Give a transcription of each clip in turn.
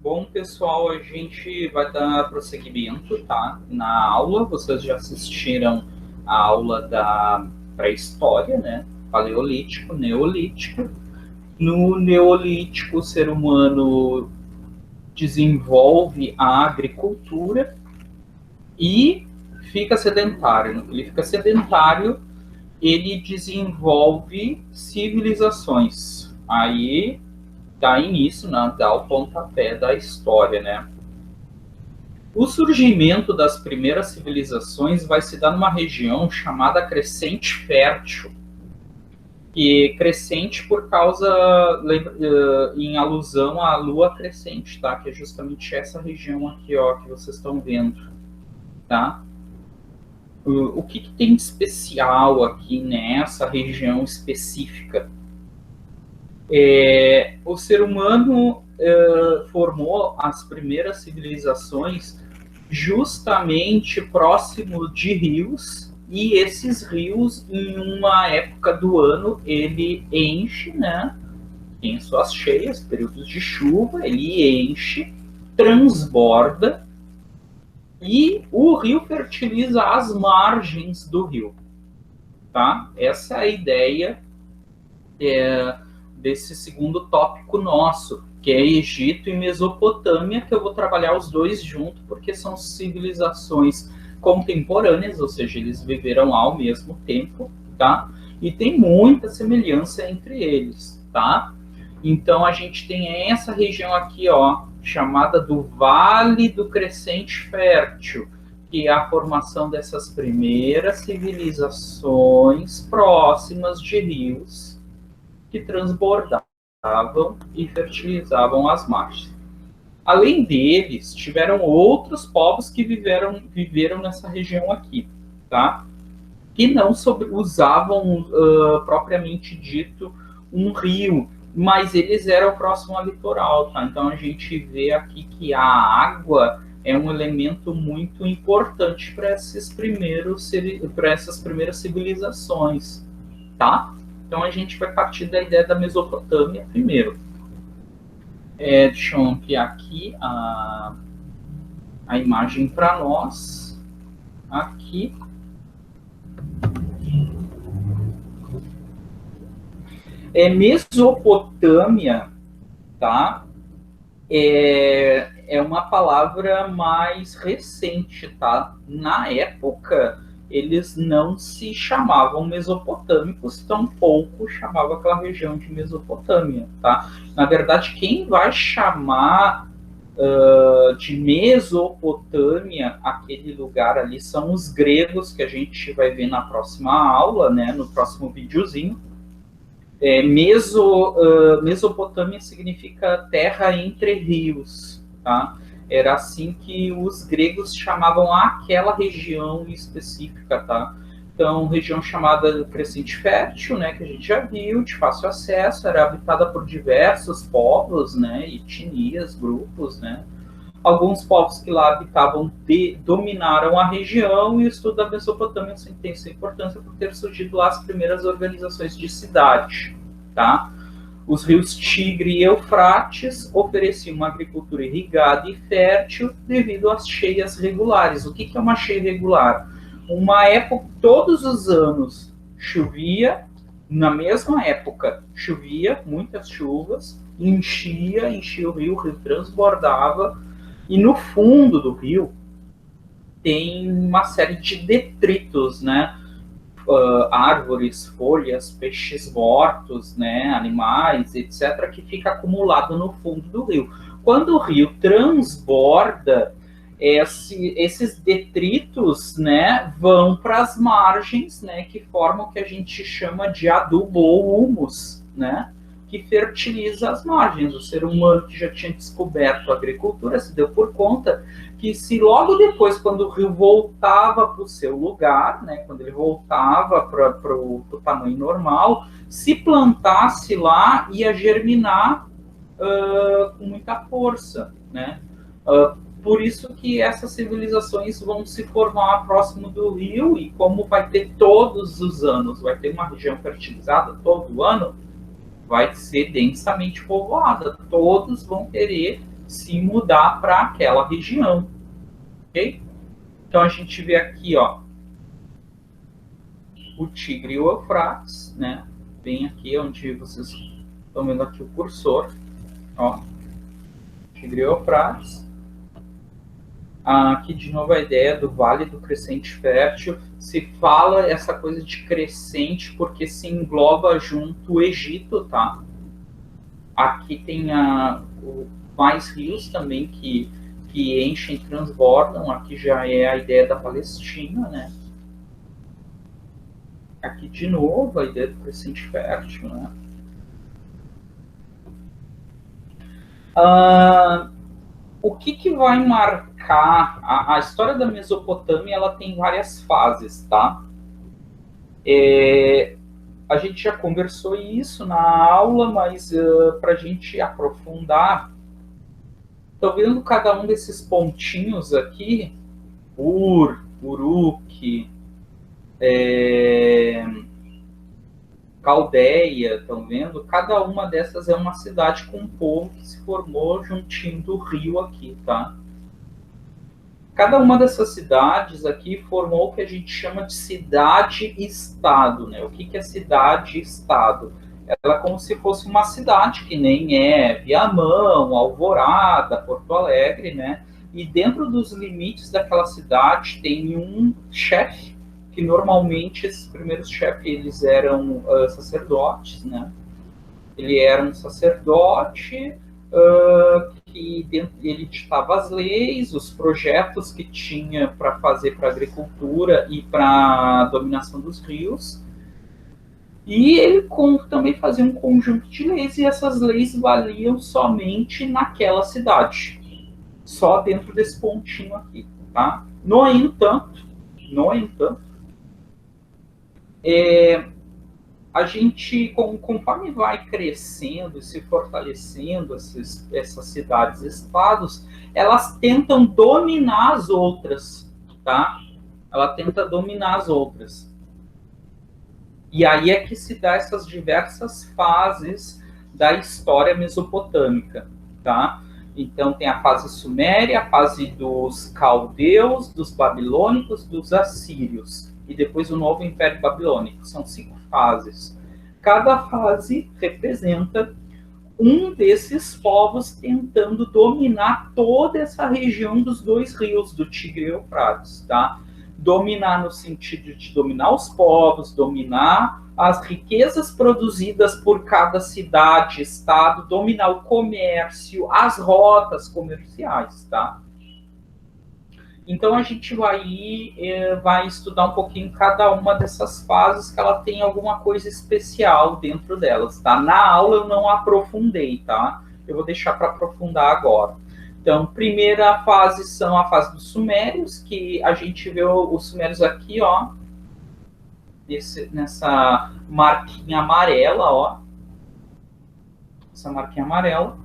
Bom, pessoal, a gente vai dar prosseguimento, tá? Na aula, vocês já assistiram a aula da pré-história, né? Paleolítico, Neolítico. No Neolítico, o ser humano desenvolve a agricultura e fica sedentário. No que ele fica sedentário, ele desenvolve civilizações. Aí dá início, né, dá o pontapé da história, né? O surgimento das primeiras civilizações vai se dar numa região chamada Crescente Fértil, e crescente por causa, em alusão à lua crescente, tá? Que é justamente essa região aqui, ó, que vocês estão vendo, tá? O que tem de especial aqui nessa região específica? O ser humano formou as primeiras civilizações justamente próximo de rios, e esses rios, em uma época do ano, ele enche, né? Em suas cheias, períodos de chuva, ele enche, transborda, e o rio fertiliza as margens do rio, tá? Essa é a ideia desse segundo tópico nosso, que é Egito e Mesopotâmia, que eu vou trabalhar os dois juntos, porque são civilizações contemporâneas, ou seja, eles viveram ao mesmo tempo, tá? E tem muita semelhança entre eles, tá? Então a gente tem essa região aqui, ó, chamada do Vale do Crescente Fértil, que é a formação dessas primeiras civilizações próximas de rios que transbordavam e fertilizavam as margens. Além deles, tiveram outros povos que viveram nessa região aqui, tá? Que não usavam, propriamente dito, um rio, mas eles eram próximo ao litoral, tá? Então a gente vê aqui que a água é um elemento muito importante para essas primeiras civilizações, tá? Então a gente vai partir da ideia da Mesopotâmia primeiro. Deixa eu ampliar aqui a imagem para nós. Aqui. Mesopotâmia, tá? É uma palavra mais recente, tá? Na época, eles não se chamavam mesopotâmicos, tampouco chamava aquela região de Mesopotâmia, tá? Na verdade, quem vai chamar de Mesopotâmia aquele lugar ali são os gregos, que a gente vai ver na próxima aula, né? No próximo videozinho. Mesopotâmia significa terra entre rios, tá? Era assim que os gregos chamavam aquela região específica, tá? Então, região chamada Crescente Fértil, né, que a gente já viu, de fácil acesso, era habitada por diversos povos, né, etnias, grupos, né? Alguns povos que lá habitavam dominaram a região, e o estudo da Mesopotâmia tem sua importância por ter surgido lá as primeiras organizações de cidade, tá? Os rios Tigre e Eufrates ofereciam uma agricultura irrigada e fértil devido às cheias regulares. O que é uma cheia regular? Uma época, todos os anos chovia, na mesma época chovia, muitas chuvas, enchia o rio transbordava, e no fundo do rio tem uma série de detritos, né? Árvores, folhas, peixes mortos, né? Animais, etc., que fica acumulado no fundo do rio. Quando o rio transborda, esses detritos, né, vão para as margens, né, que formam o que a gente chama de adubo ou humus, né? Que fertiliza as margens. O ser humano, que já tinha descoberto a agricultura, se deu por conta que, se logo depois, quando o rio voltava para o seu lugar, né, quando ele voltava para o tamanho normal, se plantasse lá, ia germinar com muita força, né? Por isso que essas civilizações vão se formar próximo do rio, e como vai ter todos os anos, vai ter uma região fertilizada todo ano, vai ser densamente povoada. Todos vão querer se mudar para aquela região, ok? Então a gente vê aqui, ó, o Tigre e o Eufrates, né? Bem aqui onde vocês estão vendo aqui o cursor, ó, Tigre e Eufrates. Aqui de novo a ideia do Vale do Crescente Fértil. Se fala essa coisa de crescente porque se engloba junto o Egito, tá? Aqui tem mais rios também que enchem e transbordam. Aqui já é a ideia da Palestina, né? Aqui de novo a ideia do crescente fértil, né? O que vai marcar a história da Mesopotâmia? Ela tem várias fases, tá? A gente já conversou isso na aula, mas para a gente aprofundar, estou vendo cada um desses pontinhos aqui, Ur, Uruk, Caldeia, estão vendo? Cada uma dessas é uma cidade com um povo que se formou juntinho do rio aqui, tá? Cada uma dessas cidades aqui formou o que a gente chama de cidade-estado, né? O que é cidade-estado? Ela é como se fosse uma cidade, que nem é Viamão, Alvorada, Porto Alegre, né? E dentro dos limites daquela cidade tem um chefe, que normalmente esses primeiros chefes eles eram sacerdotes, né? Ele era um sacerdote que ele ditava as leis, os projetos que tinha para fazer para a agricultura e para a dominação dos rios. E ele também fazia um conjunto de leis, e essas leis valiam somente naquela cidade, só dentro desse pontinho aqui, tá? No entanto, a gente, conforme vai crescendo e se fortalecendo essas cidades-estados, elas tentam dominar as outras, tá? Ela tenta dominar as outras. E aí é que se dá essas diversas fases da história mesopotâmica, tá? Então tem a fase suméria, a fase dos caldeus, dos babilônicos, dos assírios, e depois o novo Império Babilônico. São 5 fases. Cada fase representa um desses povos tentando dominar toda essa região dos 2 rios, do Tigre e Eufrates, tá? Dominar no sentido de dominar os povos, dominar as riquezas produzidas por cada cidade, estado, dominar o comércio, as rotas comerciais, tá? Então a gente vai estudar um pouquinho cada uma dessas fases, que ela tem alguma coisa especial dentro delas, tá? Na aula eu não aprofundei, tá? Eu vou deixar para aprofundar agora. Então, primeira fase são a fase dos sumérios, que a gente vê os sumérios aqui, ó, nessa marquinha amarela, ó. Essa marquinha amarela.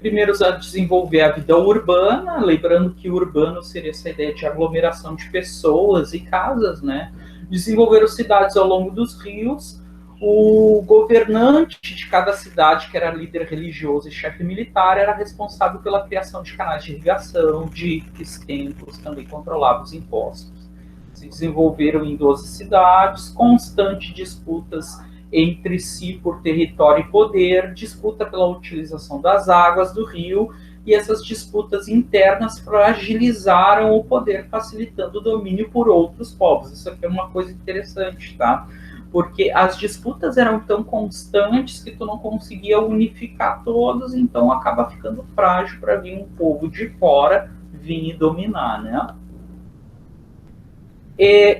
Primeiros a desenvolver a vida urbana, lembrando que urbano seria essa ideia de aglomeração de pessoas e casas, né? Desenvolveram cidades ao longo dos rios. O governante de cada cidade, que era líder religioso e chefe militar, era responsável pela criação de canais de irrigação, diques, templos, também controlava os impostos. Se desenvolveram em 12 cidades, constantes disputas entre si por território e poder, disputa pela utilização das águas do rio, e essas disputas internas fragilizaram o poder, facilitando o domínio por outros povos. Isso aqui é uma coisa interessante, tá? Porque as disputas eram tão constantes que tu não conseguia unificar todos, então acaba ficando frágil para vir um povo de fora vir e dominar, né?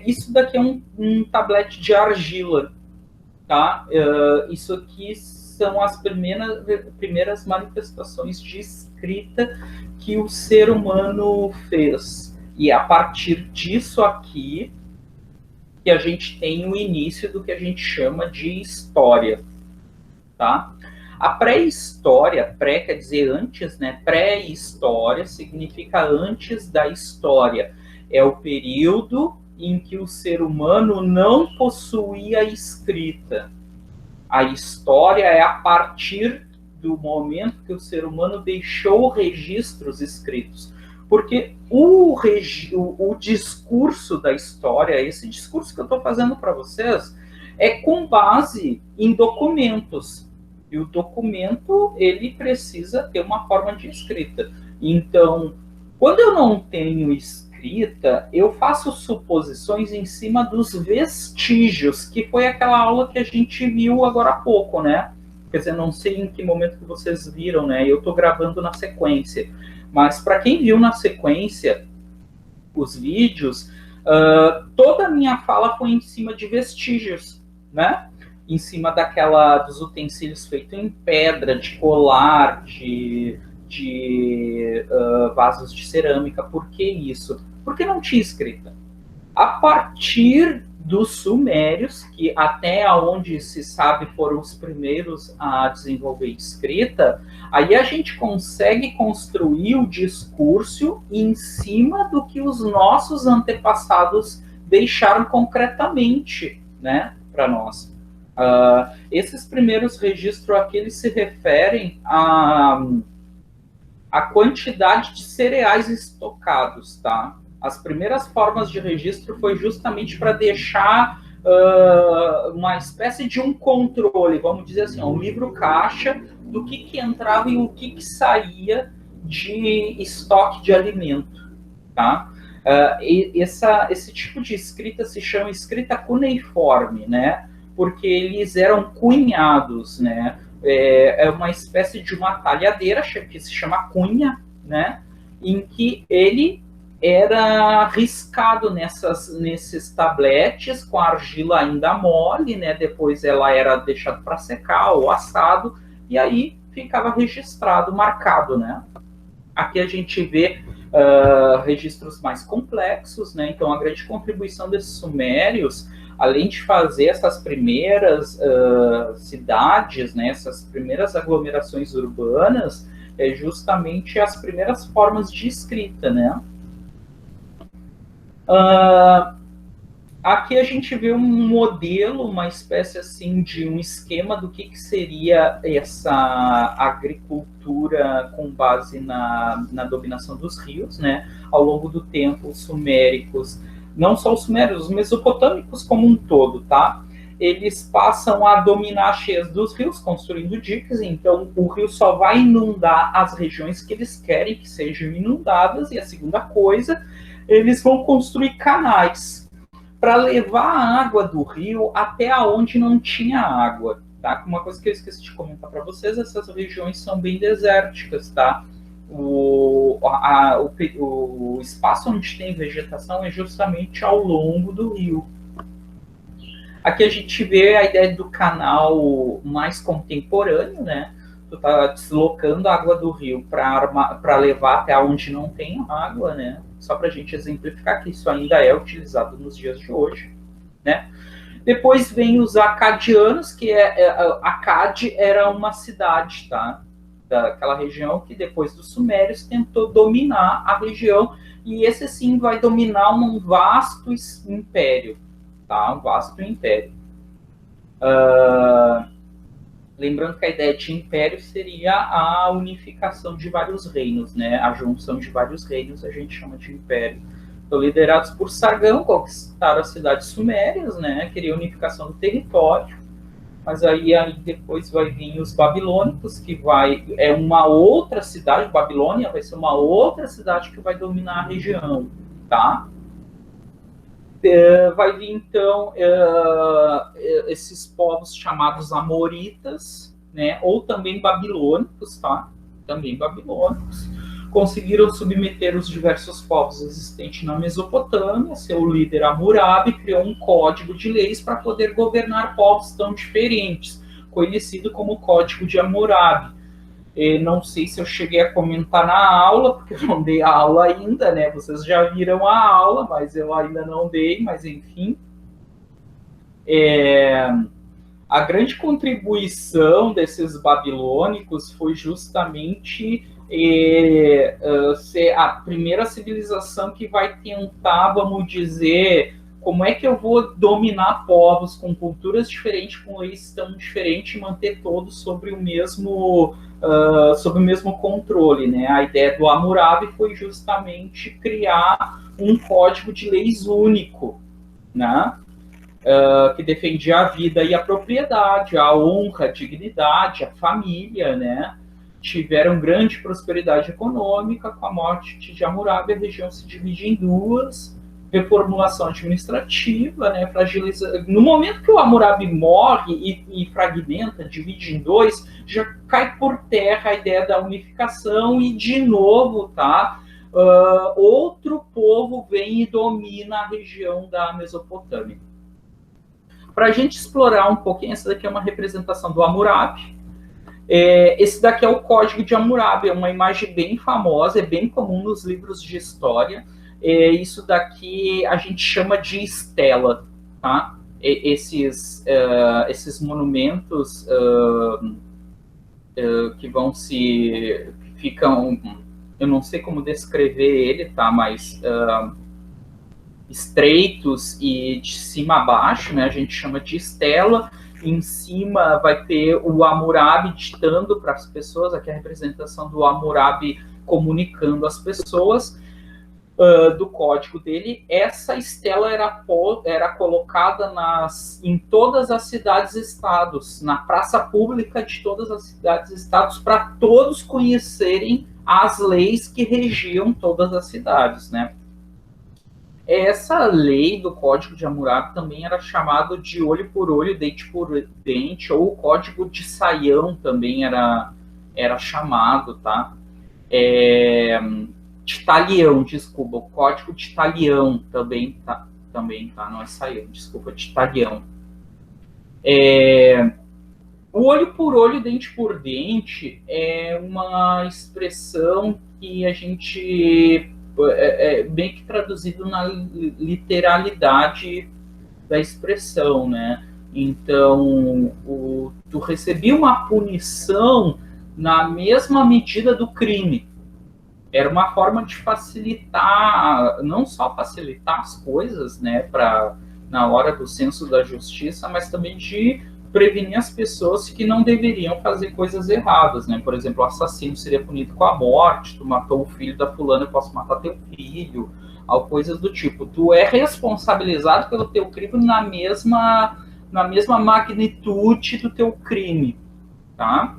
Isso daqui é um tablete de argila, tá? Isso aqui são as primeiras manifestações de escrita que o ser humano fez. E a partir disso aqui que a gente tem o início do que a gente chama de história, tá? A pré-história, pré quer dizer antes, né? Pré-história significa antes da história. É o período em que o ser humano não possuía escrita. A história é a partir do momento que o ser humano deixou registros escritos. Porque o discurso da história, esse discurso que eu estou fazendo para vocês, é com base em documentos. E o documento, ele precisa ter uma forma de escrita. Então, quando eu não tenho escrita, eu faço suposições em cima dos vestígios, que foi aquela aula que a gente viu agora há pouco, né? Quer dizer, não sei em que momento que vocês viram, né? Eu estou gravando na sequência. Mas para quem viu na sequência os vídeos, toda a minha fala foi em cima de vestígios, né? Em cima dos utensílios feitos em pedra, de colar, de vasos de cerâmica. Por que isso? Porque não tinha escrita. A partir dos sumérios, que até onde se sabe foram os primeiros a desenvolver escrita, aí a gente consegue construir o discurso em cima do que os nossos antepassados deixaram concretamente, né, para nós. Esses primeiros registros aqui, eles se referem a quantidade de cereais estocados, tá? As primeiras formas de registro foi justamente para deixar uma espécie de um controle, vamos dizer assim, um livro-caixa do que entrava e o que saía de estoque de alimento, tá? Esse tipo de escrita se chama escrita cuneiforme, né? Porque eles eram cunhados, né? É uma espécie de uma talhadeira que se chama cunha, né? Em que ele era riscado nesses tabletes com a argila ainda mole, né? Depois ela era deixada para secar ou assado, e aí ficava registrado, marcado, né? Aqui a gente vê registros mais complexos, né? Então a grande contribuição desses sumérios, além de fazer essas primeiras cidades, né? Essas primeiras aglomerações urbanas, é justamente as primeiras formas de escrita, né? Aqui a gente vê um modelo, uma espécie assim de um esquema do que seria essa agricultura com base na dominação dos rios, né? Ao longo do tempo, os suméricos, não só os sumérios, os mesopotâmicos como um todo, tá? Eles passam a dominar as cheias dos rios, construindo diques, então o rio só vai inundar as regiões que eles querem que sejam inundadas, e a segunda coisa, eles vão construir canais para levar a água do rio até onde não tinha água, tá? Uma coisa que eu esqueci de comentar para vocês, essas regiões são bem desérticas, tá? O espaço onde tem vegetação é justamente ao longo do rio. Aqui a gente vê a ideia do canal mais contemporâneo, né? Tu tá deslocando a água do rio para levar até onde não tem água, né? Só para a gente exemplificar que isso ainda é utilizado nos dias de hoje, né? Depois vem os acadianos, que Acade era uma cidade, tá? Daquela região que depois dos sumérios tentou dominar a região, e esse sim vai dominar um vasto império, tá? Um vasto império. Lembrando que a ideia de império seria a unificação de vários reinos, né? A junção de vários reinos a gente chama de império. Então, liderados por Sargão, conquistaram as cidades sumérias, né? Queria a unificação do território. Mas aí depois vai vir os babilônicos, que é uma outra cidade, Babilônia vai ser uma outra cidade que vai dominar a região, tá? Vai vir, então, esses povos chamados amoritas, né? Ou também babilônicos, tá? Também babilônicos. Conseguiram submeter os diversos povos existentes na Mesopotâmia. Seu líder, Hammurabi, criou um código de leis para poder governar povos tão diferentes, conhecido como Código de Hammurabi. Não sei se eu cheguei a comentar na aula, porque eu não dei a aula ainda, né? Vocês já viram a aula, mas eu ainda não dei, mas enfim. A grande contribuição desses babilônicos foi justamente ser a primeira civilização que vai tentar, vamos dizer, como é que eu vou dominar povos com culturas diferentes, com leis tão diferentes, e manter todos sobre o mesmo controle, né? A ideia do Hammurabi foi justamente criar um código de leis único, né? Que defendia a vida e a propriedade, a honra, a dignidade, a família, né? Tiveram grande prosperidade econômica. Com a morte de Hammurabi, a região se divide em duas: reformulação administrativa, né? No momento que o Hammurabi morre e fragmenta, divide em dois, já cai por terra a ideia da unificação e, de novo, tá? Outro povo vem e domina a região da Mesopotâmia. Para a gente explorar um pouquinho, essa daqui é uma representação do Hammurabi. Esse daqui é o Código de Hammurabi, é uma imagem bem famosa, é bem comum nos livros de história. Isso daqui a gente chama de estela, tá? Esses monumentos que ficam, eu não sei como descrever ele, tá? Mas estreitos e de cima a baixo, né? A gente chama de estela. Em cima vai ter o Hammurabi ditando para as pessoas, aqui é a representação do Hammurabi comunicando às pessoas do código dele. Essa estela era colocada em todas as cidades-estados, na praça pública de todas as cidades-estados, para todos conhecerem as leis que regiam todas as cidades, né? Essa lei do Código de Hammurabi também era chamado de olho por olho, dente por dente, ou o Código de Saião também era chamado, tá? De Talião, desculpa, o Código de Talião também tá, não é Saião, desculpa, de Talião. O olho por olho, dente por dente é uma expressão que a gente bem que traduzido na literalidade da expressão, né? Então, tu recebia uma punição na mesma medida do crime. Era uma forma de facilitar, não só facilitar as coisas, né, na hora do senso da justiça, mas também de prevenir as pessoas que não deveriam fazer coisas erradas, né? Por exemplo, o assassino seria punido com a morte. Tu matou o filho da fulana, eu posso matar teu filho, ou coisas do tipo. Tu é responsabilizado pelo teu crime na mesma magnitude do teu crime, tá?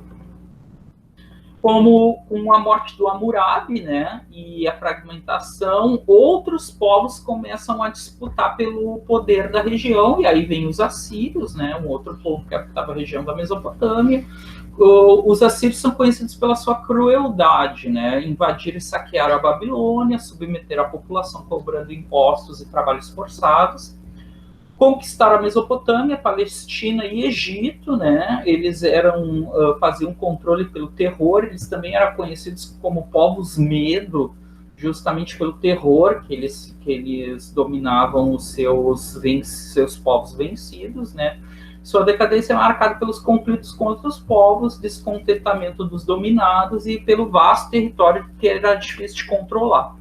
Como com a morte do Hammurabi, né, e a fragmentação, outros povos começam a disputar pelo poder da região, e aí vem os assírios, né, um outro povo que habitava a região da Mesopotâmia. Os assírios são conhecidos pela sua crueldade, né, invadir e saquear a Babilônia, submeter a população cobrando impostos e trabalhos forçados, conquistaram a Mesopotâmia, Palestina e Egito, né? Eles faziam controle pelo terror. Eles também eram conhecidos como povos medo, justamente pelo terror que eles dominavam os seus povos vencidos, né? Sua decadência é marcada pelos conflitos com outros povos, descontentamento dos dominados e pelo vasto território que era difícil de controlar.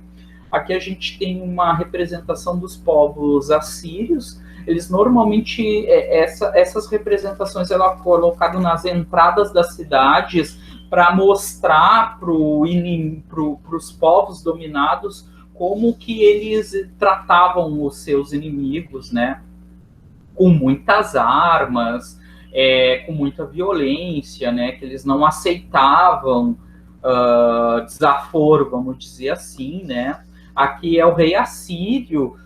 Aqui a gente tem uma representação dos povos assírios. Eles normalmente, essas representações eram colocadas nas entradas das cidades para mostrar para os povos dominados como que eles tratavam os seus inimigos, né? Com muitas armas, com muita violência, né? Que eles não aceitavam desaforo, vamos dizer assim, né? Aqui é o rei assírio,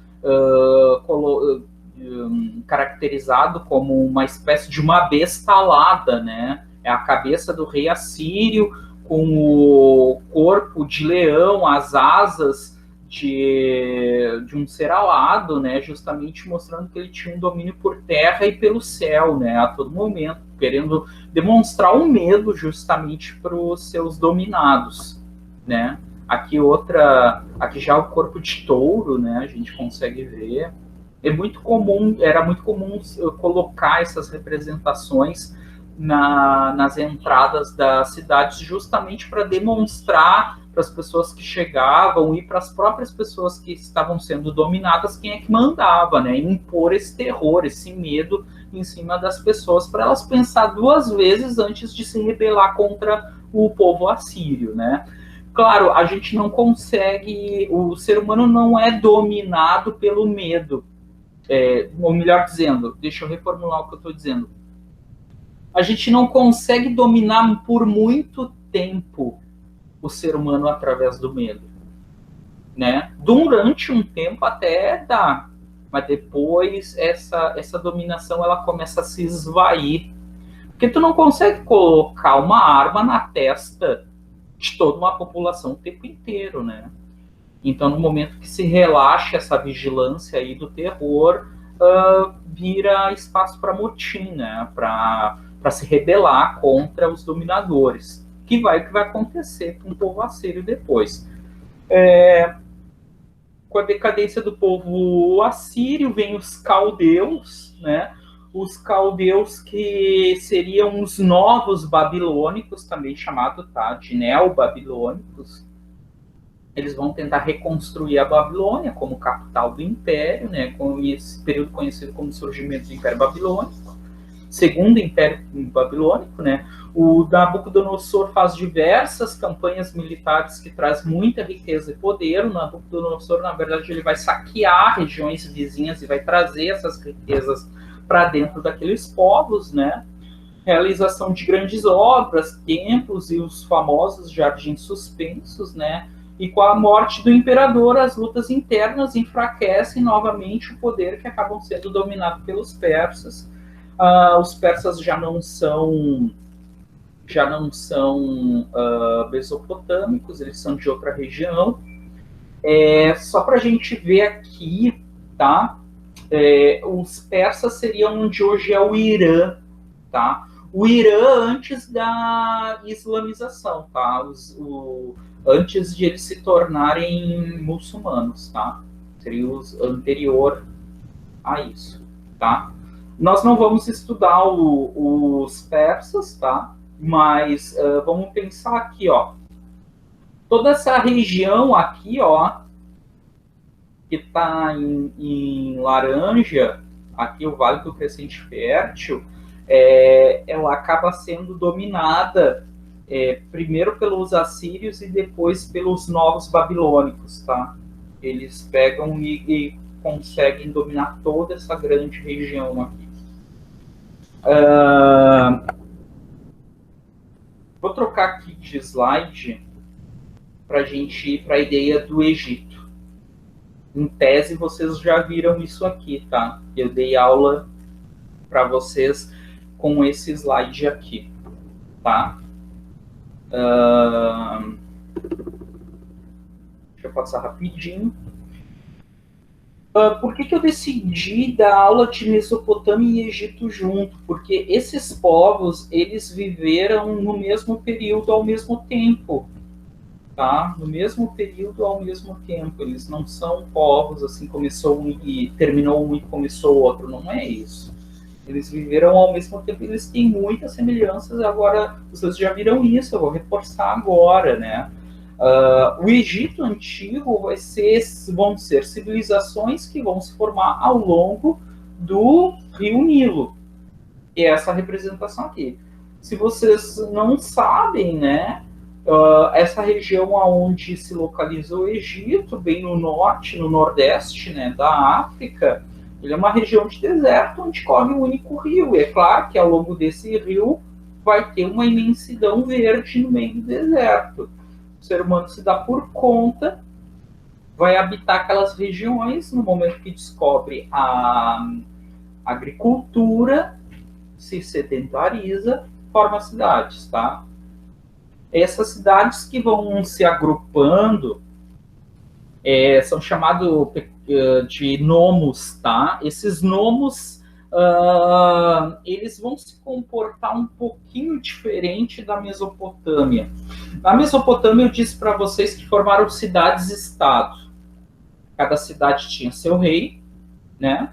caracterizado como uma espécie de uma besta alada, né? É a cabeça do rei assírio com o corpo de leão, as asas de um ser alado, né? Justamente mostrando que ele tinha um domínio por terra e pelo céu, né? A todo momento, querendo demonstrar um medo justamente para os seus dominados, né? Aqui já o corpo de touro, né? A gente consegue ver. Era muito comum colocar essas representações nas entradas das cidades, justamente para demonstrar para as pessoas que chegavam e para as próprias pessoas que estavam sendo dominadas quem é que mandava, né? Impor esse terror, esse medo em cima das pessoas, para elas pensar duas vezes antes de se rebelar contra o povo assírio, né? Claro, a gente não consegue, o ser humano não é dominado pelo medo, ou melhor dizendo, deixa eu reformular o que eu estou dizendo. A gente não consegue dominar por muito tempo o ser humano através do medo, né? Durante um tempo até dá, mas depois essa dominação ela começa a se esvair, porque tu não consegue colocar uma arma na testa de toda uma população o tempo inteiro, né? Então, no momento que se relaxa essa vigilância aí do terror, vira espaço para motim, né? Para se rebelar contra os dominadores, que vai acontecer com o povo assírio depois. Com a decadência do povo assírio, vem os caldeus, né? Os caldeus que seriam os novos babilônicos, também chamado, tá, de neobabilônicos. Eles vão tentar reconstruir a Babilônia como capital do Império, né? Com esse período conhecido como surgimento do Império Babilônico, segundo Império Babilônico, né? O Nabucodonosor faz diversas campanhas militares que traz muita riqueza e poder. O Nabucodonosor, na verdade, ele vai saquear regiões vizinhas e vai trazer essas riquezas para dentro daqueles povos, né? Realização de grandes obras, templos e os famosos jardins suspensos, né? E com a morte do imperador, as lutas internas enfraquecem novamente o poder que acabam sendo dominado pelos persas. Os persas já não são mesopotâmicos, eles são de outra região. Só para a gente ver aqui, tá? Os persas seriam onde hoje é o Irã, tá? O Irã antes da islamização, tá? Antes de eles se tornarem muçulmanos, tá? Seria o anterior a isso, tá? Nós não vamos estudar os persas, tá? Mas vamos pensar aqui, ó. Toda essa região aqui, ó, que está em laranja, aqui o Vale do Crescente Fértil, ela acaba sendo dominada primeiro pelos assírios e depois pelos novos babilônicos, tá? Eles pegam e conseguem dominar toda essa grande região aqui. Vou trocar aqui de slide para a gente ir para a ideia do Egito. Em tese, vocês já viram isso aqui, tá? Eu dei aula para vocês com esse slide aqui, tá? Deixa eu passar rapidinho. Por que eu decidi dar aula de Mesopotâmia e Egito junto? Porque esses povos, eles viveram no mesmo período ao mesmo tempo, tá? No mesmo período ao mesmo tempo. Eles não são povos assim, começou um e terminou um e começou outro, não é isso. Eles viveram ao mesmo tempo, eles têm muitas semelhanças. Agora, vocês já viram isso, eu vou reforçar agora, né? O Egito Antigo vão ser civilizações que vão se formar ao longo do Rio Nilo. E essa representação aqui. Se vocês não sabem, né? Essa região onde se localiza o Egito, bem no norte, no nordeste, né, da África, ele é uma região de deserto onde corre um único rio. E é claro que ao longo desse rio vai ter uma imensidão verde no meio do deserto. O ser humano se dá por conta, vai habitar aquelas regiões no momento que descobre a agricultura, se sedentariza, forma cidades, tá? Essas cidades que vão se agrupando são chamados de nomos, tá? Esses nomos, eles vão se comportar um pouquinho diferente da Mesopotâmia. Na Mesopotâmia, eu disse para vocês que formaram cidades-estado. Cada cidade tinha seu rei, né?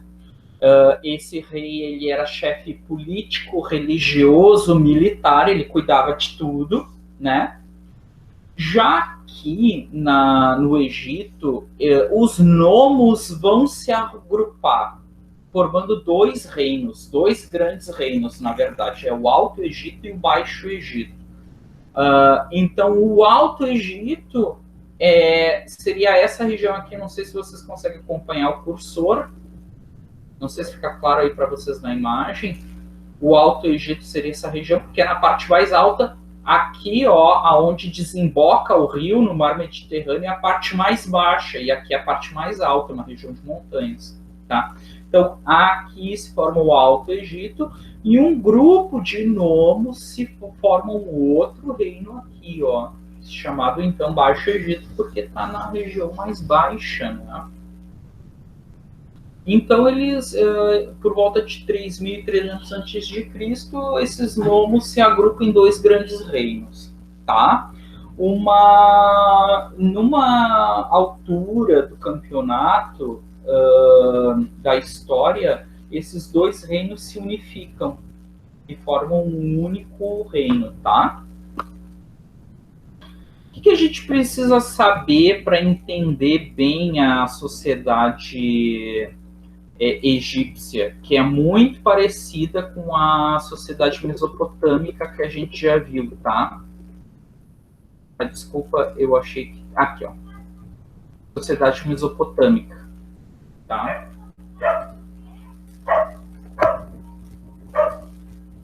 Esse rei ele era chefe político, religioso, militar, ele cuidava de tudo, né? Já que no Egito, os nomos vão se agrupar, formando dois reinos, dois grandes reinos, na verdade, é o Alto Egito e o Baixo Egito. Então, o Alto Egito seria essa região aqui, não sei se vocês conseguem acompanhar o cursor, não sei se fica claro aí para vocês na imagem. O Alto Egito seria essa região, porque é na parte mais alta, aqui, ó, aonde desemboca o rio no mar Mediterrâneo, é a parte mais baixa, e aqui é a parte mais alta, uma região de montanhas, tá? Então, aqui se forma o Alto Egito, e um grupo de nomos se forma um outro reino aqui, ó, chamado, então, Baixo Egito, porque está na região mais baixa, né? Então, eles, por volta de 3.300 a.C., esses nomos se agrupam em dois grandes reinos, tá? Numa altura do campeonato da história, esses dois reinos se unificam e formam um único reino, tá? O que a gente precisa saber para entender bem a sociedade egípcia, que é muito parecida com a sociedade mesopotâmica que a gente já viu, tá? Desculpa, eu achei que... Aqui, ó. Sociedade mesopotâmica, tá?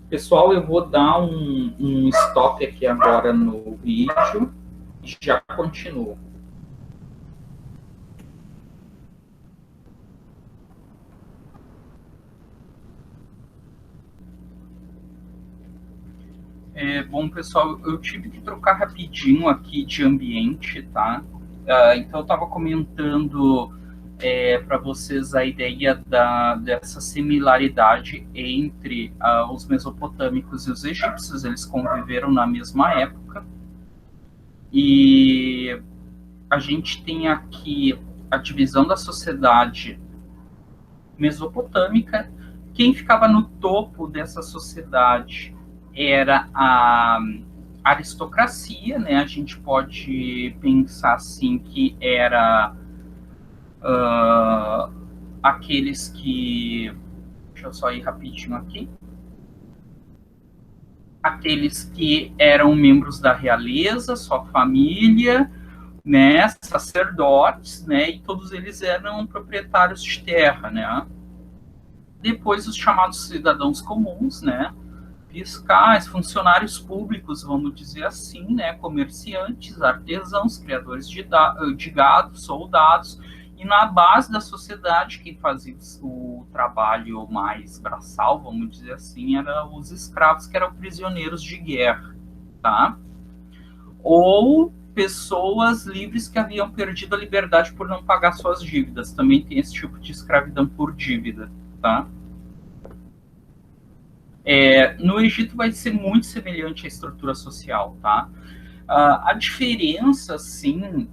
Pessoal, eu vou dar um stop aqui agora no vídeo e já continuo. Bom, pessoal, eu tive que trocar rapidinho aqui de ambiente, tá? Então, eu estava comentando para vocês a ideia dessa similaridade entre os mesopotâmicos e os egípcios. Eles conviveram na mesma época. E a gente tem aqui a divisão da sociedade mesopotâmica. Quem ficava no topo dessa sociedade era a aristocracia, né? A gente pode pensar assim que era aqueles que... Deixa eu só ir rapidinho aqui. Aqueles que eram membros da realeza, sua família, né? Sacerdotes, né? E todos eles eram proprietários de terra, né? Depois os chamados cidadãos comuns, né? Fiscais, funcionários públicos, vamos dizer assim, né? Comerciantes, artesãos, criadores de gado, soldados, e na base da sociedade, quem fazia o trabalho mais braçal, vamos dizer assim, eram os escravos, que eram prisioneiros de guerra, tá? Ou pessoas livres que haviam perdido a liberdade por não pagar suas dívidas. Também tem esse tipo de escravidão por dívida, tá? No Egito vai ser muito semelhante à estrutura social, tá? A diferença, sim,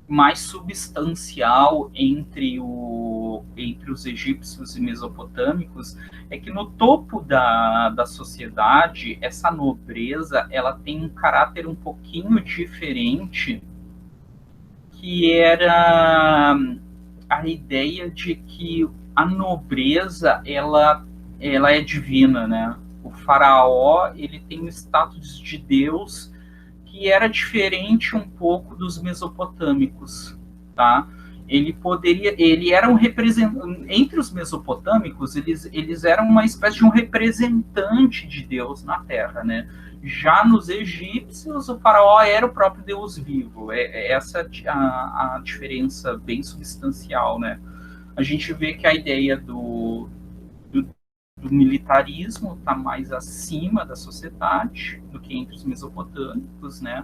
mais substancial entre os egípcios e mesopotâmicos é que no topo da sociedade, essa nobreza, ela tem um caráter um pouquinho diferente, que era a ideia de que a nobreza, ela é divina, né? O faraó, ele tem o status de Deus, que era diferente um pouco dos mesopotâmicos, tá? Ele era um representante, entre os mesopotâmicos, eles eram uma espécie de um representante de Deus na Terra, né? Já nos egípcios, o faraó era o próprio Deus vivo. Essa a diferença bem substancial, né? A gente vê que a ideia do militarismo está mais acima da sociedade do que entre os mesopotâmicos, né?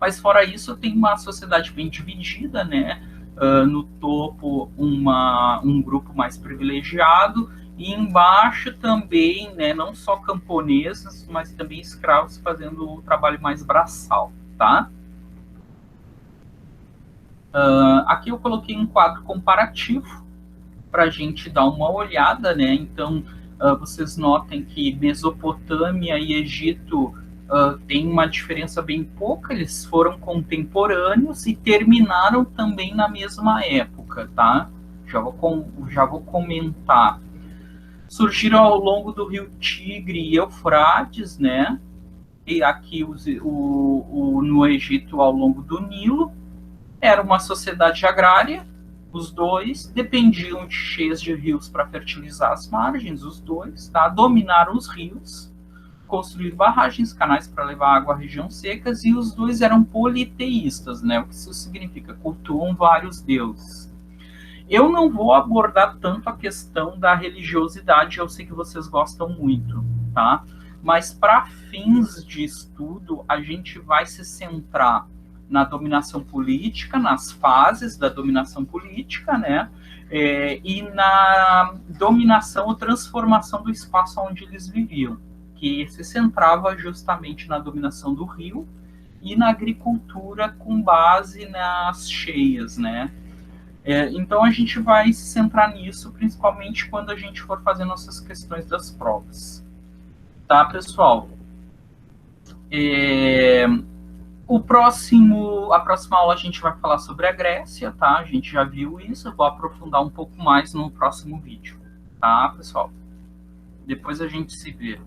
Mas fora isso, tem uma sociedade bem dividida, né? No topo, um grupo mais privilegiado, e embaixo também, né, não só camponeses, mas também escravos fazendo o trabalho mais braçal, tá? Aqui eu coloquei um quadro comparativo para a gente dar uma olhada, né? Então, vocês notem que Mesopotâmia e Egito tem uma diferença bem pouca, eles foram contemporâneos e terminaram também na mesma época, tá? Já vou comentar. Surgiram ao longo do rio Tigre e Eufrates, né? E aqui no Egito ao longo do Nilo. Era uma sociedade agrária, os dois dependiam de cheias de rios para fertilizar as margens, os dois, tá? Dominaram os rios, construir barragens, canais para levar água a regiões secas, e os dois eram politeístas, né? O que isso significa? Cultuam vários deuses. Eu não vou abordar tanto a questão da religiosidade, eu sei que vocês gostam muito, tá? Mas para fins de estudo, a gente vai se centrar na dominação política, nas fases da dominação política, né? E na dominação ou transformação do espaço onde eles viviam, que se centrava justamente na dominação do rio e na agricultura com base nas cheias, né? Então a gente vai se centrar nisso, principalmente quando a gente for fazer nossas questões das provas. Tá, pessoal? A próxima aula a gente vai falar sobre a Grécia, tá? A gente já viu isso, eu vou aprofundar um pouco mais no próximo vídeo, tá, pessoal? Depois a gente se vê.